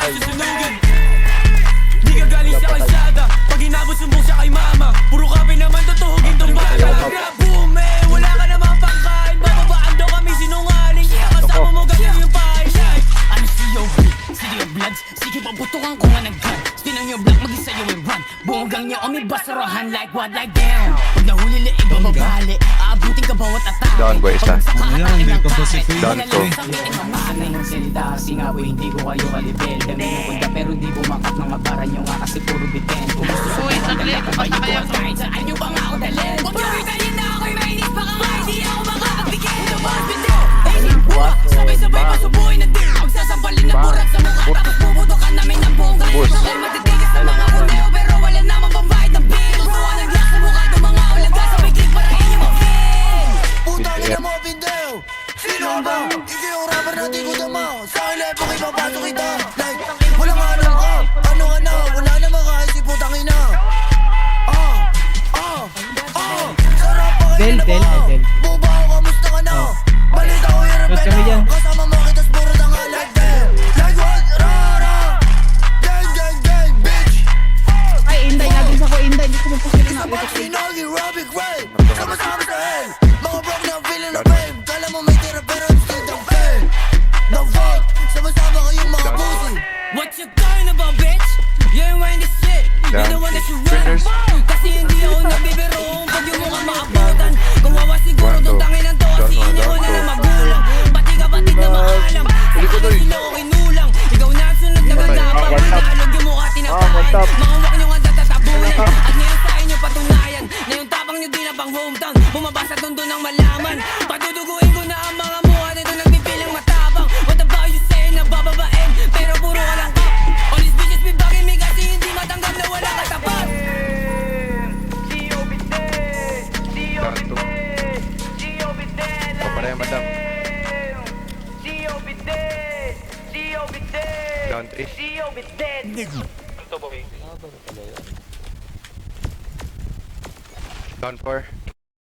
tayo susunugin. Di ka galing sa kalsada, pag inabot sumbong siya kay mama. Puro kape naman tutuhugin tong bata. Grab boom eh, wala ka namang pangkain. Bababaan daw kami sinungaling, kaya kasama mo ganyan yung pahay. Ano si Yob? City of Bloods? Sige pabutukan ko nga nag-gun. Spin on your block, mag-isa yung run. Bunggang niya o may basurahan like what, like damn. Pag nahuli na ibababali, aabutin ka bawat atake. Down boy, isa. Ayan, hindi ko pa si Faye. Down ko. Ano yung salita, singawi, hindi ko kayo kalibel. Dami mo punta pero hindi bumakat ng mabaran nyo nga kasi puro bitin. Kung gusto ko Uy, saglit. kayo buwan kahit saan nyo pa nga ako dalhin. Huwag nyo italin na ako'y mainis, baka nga hindi ako makakagbigay. Ito ba, bindi? Sabay-sabay pasubuhin ng din. Magsasampalin ng burak sa mukha, tapos puputukan namin ng buong galit. Dahil matitigas sa mga kundeo pero wala namang pambayad ng bill. Buwan ng yak sa mukha ng mga ulaga, sabay click para inyo mag-feel. Putang ina mo, Bindeo! Sino ba? Ikaw yung rapper na di ko dama. Sa akin level ko ipapasok kita. Like, walang alam ka. Ano ka na? Wala na makaisip, putang ina. Sarap pa kayo na ba? Buba ako, kamusta ka na? Balita ko yung rebena. Kasama mo kitas puro tanga like them. Like what? Rara! Gang, gang, gang, bitch! Ay, Inday, nagis ako, Inday. Hindi ko mapusin na. Sa Maxinagi, Robbie Gray. Sama-sama sa hell. Mga broke na feeling of fame. Kala mo may tira pero I'm still the fame. The fuck? Sama-sama kayong mga pussy. What you talking about, bitch? You ain't wearing this shit. You're the one that you run. Kasi hindi ako nabibiro pag yung mukha maabutan. Kawawa siguro tong tangin ng to kasi hindi ko na lang magulang. Pati kapatid na maalam. Sa akin sila ko kinulang. Ikaw na ang sunod na gagapang. Nalog yung mukha tinapahan. Mga wak nyo nga tatatabunan. At ngayon sa inyo patunayan na yung tapang nyo di na pang hometown. Bumabasa tundo ng malaman. Patuduguin ko na ang mga mukha nito nagpipilang matapang. What about you say na bababain pero puro ka lang kap. All these bitches be bugging me kasi hindi matanggap na walang katapat. Pareha madam. Down 3. Down 4.